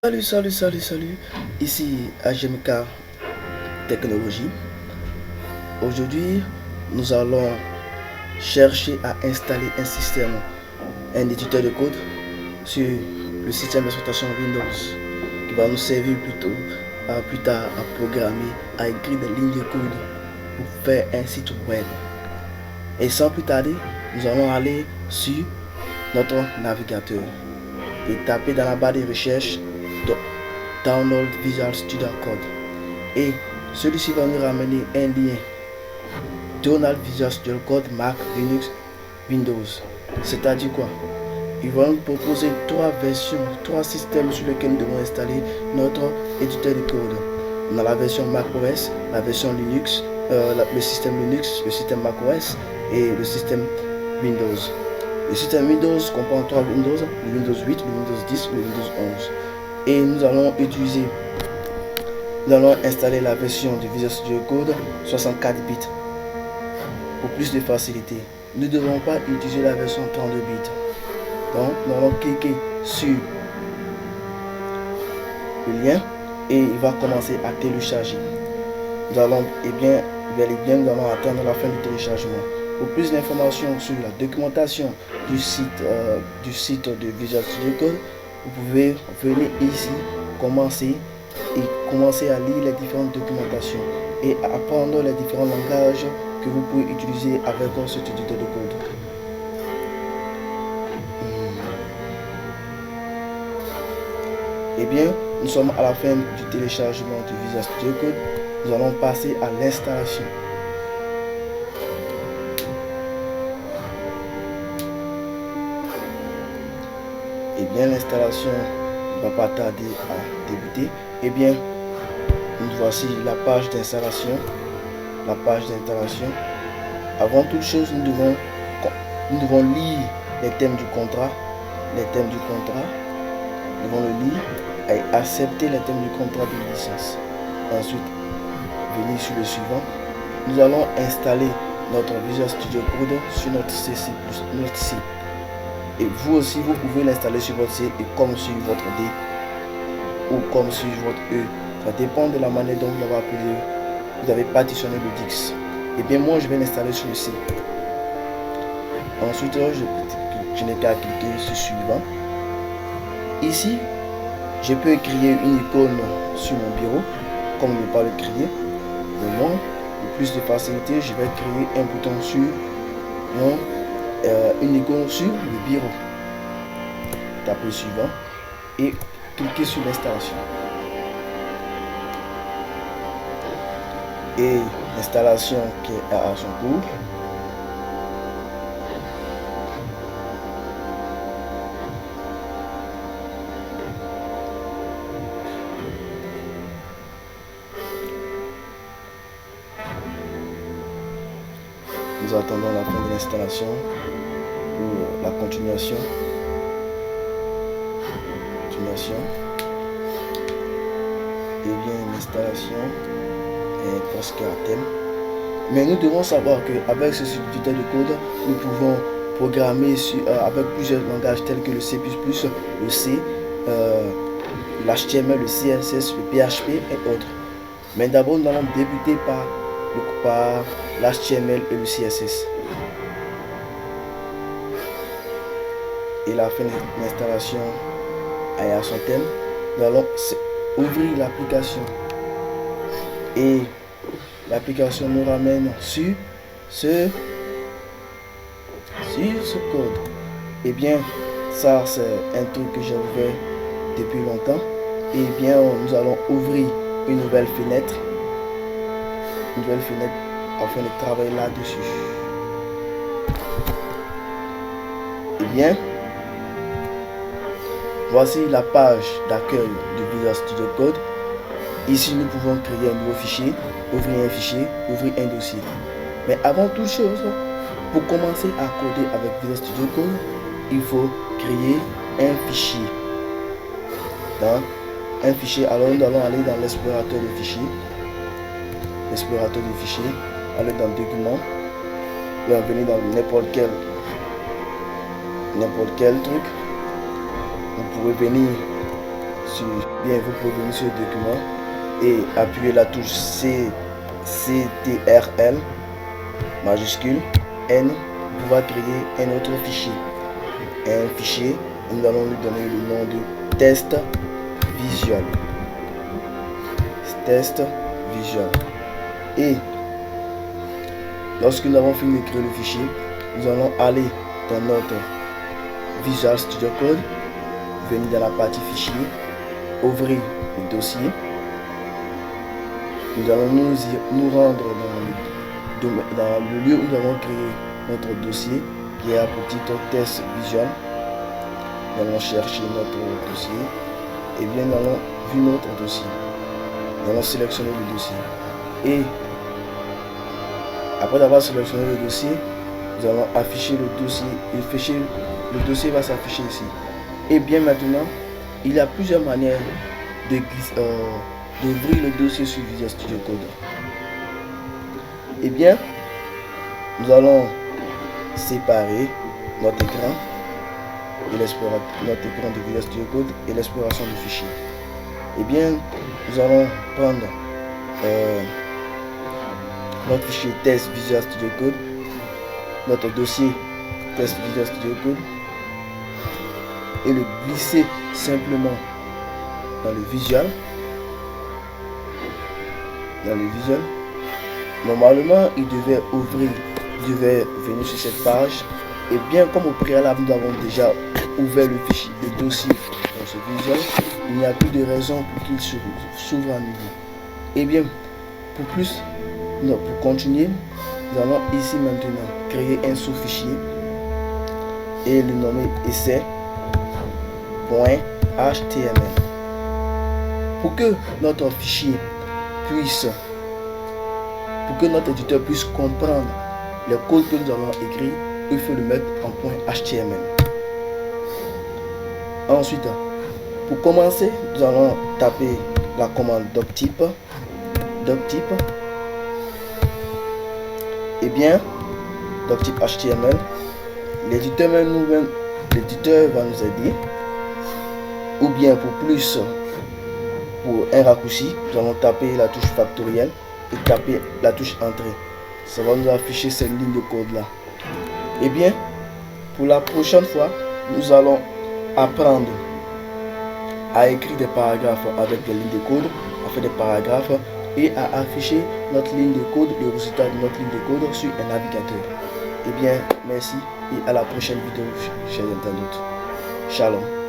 Salut, ici AGMK Technologie. Aujourd'hui, nous allons chercher à installer un éditeur de code sur le système d'exploitation Windows qui va nous servir plus tard à programmer, à écrire des lignes de code pour faire un site web. Et sans plus tarder, nous allons aller sur notre navigateur et taper dans la barre de recherche Download Visual Studio Code, et celui-ci va nous ramener un lien Download Visual Studio Code Mac, Linux, Windows. C'est-à-dire quoi? Ils vont nous proposer trois systèmes sur lesquels nous devons installer notre éditeur de code. On a la version Mac OS, la version Linux, le système Linux, le système Mac OS et le système Windows. Le système Windows comprend trois Windows, le Windows 8, le Windows 10, le Windows 11. Et nous allons installer la version du Visual Studio Code 64 bits pour plus de facilité. Nous ne devons pas utiliser la version 32 bits. Donc nous allons cliquer sur le lien et il va commencer à télécharger. Nous allons nous allons attendre la fin du téléchargement. Pour plus d'informations sur la documentation du site de Visual Studio Code, vous pouvez venir ici, commencer à lire les différentes documentations et apprendre les différents langages que vous pouvez utiliser avec cet éditeur de code. Eh bien, nous sommes à la fin du téléchargement du Visual Studio Code. Nous allons passer à l'installation. Et bien, l'installation ne va pas tarder à débuter. Et bien, nous voici la page d'installation. Avant toute chose, nous devons lire les thèmes du contrat. Nous devons le lire et accepter les thèmes du contrat de licence. Ensuite, venir sur le suivant. Nous allons installer notre Visual Studio Code sur notre site. Et vous aussi, vous pouvez l'installer sur votre C et comme sur votre D ou comme sur votre E. Ça dépend de la manière dont vous avez partitionné le Dix. Et bien moi, je vais l'installer sur le C. Ensuite, je n'ai qu'à cliquer sur suivant. Ici, je peux créer une icône sur mon bureau, comme ne pas le créer. Mais moi, pour plus de facilité, je vais créer un bouton sur une icône sur le bureau. Tapez suivant et cliquez sur l'installation. Et l'installation qui est à son cours. Nous attendons la fin de l'installation ou la continuation. Et bien l'installation est presque à terme. Mais nous devons savoir qu'avec ce éditeur de code, nous pouvons programmer avec plusieurs langages tels que le C++, le C, l'HTML, le CSS, le PHP et autres. Mais d'abord, nous allons débuter par l'HTML et le CSS. Et la fin de l'installation est à son terme. Nous allons ouvrir l'application. Et l'application nous ramène sur ce code. Et bien, ça c'est un truc que j'ai ouvert depuis longtemps. Et bien, nous allons ouvrir une nouvelle fenêtre afin de travailler là-dessus. Et bien, voici la page d'accueil du Visual Studio Code. Ici, nous pouvons créer un nouveau fichier, ouvrir un dossier. Mais avant toute chose, pour commencer à coder avec Visual Studio Code, il faut créer un fichier. Alors nous allons aller dans l'explorateur de fichiers. Aller dans document, et venir dans n'importe quel truc. Vous pouvez venir bien, vous pouvez venir sur le document et appuyer la touche CTRL majuscule N pour pouvoir créer un autre fichier. Un fichier, nous allons lui donner le nom de test visual. Test visual. Et lorsque nous avons fini de créer le fichier, nous allons aller dans notre Visual Studio Code, venir dans la partie fichier, ouvrir le dossier. Nous allons nous rendre dans le lieu où nous avons créé notre dossier, qui est à petit test visual. Nous allons chercher notre dossier et bien nous allons vu notre dossier. Nous allons sélectionner le dossier et après avoir sélectionné le dossier, nous allons afficher le dossier et le dossier va s'afficher ici. Et bien maintenant, il y a plusieurs manières d'ouvrir le dossier sur Visual Studio Code. Et bien, nous allons séparer notre écran et notre écran de Visual Studio Code et l'exploration du fichier. Et bien, nous allons prendre notre fichier test Visual Studio Code, notre dossier test Visual Studio Code et le glisser simplement dans le visual. Normalement, il devait venir sur cette page. Et bien, comme au préalable, nous avons déjà ouvert le fichier, le dossier dans ce visual, il n'y a plus de raison pour qu'il s'ouvre à nouveau. Et bien, pour continuer, nous allons ici maintenant créer un sous-fichier et le nommer essai.html. Pour que notre fichier pour que notre éditeur puisse comprendre le code que nous allons écrire, il faut le mettre en .html. Ensuite, pour commencer, nous allons taper la commande doctype. Et bien, doctype HTML, l'éditeur va nous aider. Ou bien pour un raccourci, nous allons taper la touche factorielle et taper la touche entrée. Ça va nous afficher cette ligne de code là. Et bien, pour la prochaine fois, nous allons apprendre à écrire des paragraphes avec des lignes de code, à faire des paragraphes et à afficher notre ligne de code, le résultat de notre ligne de code sur un navigateur. Et bien, merci et à la prochaine vidéo, chers internautes. Shalom.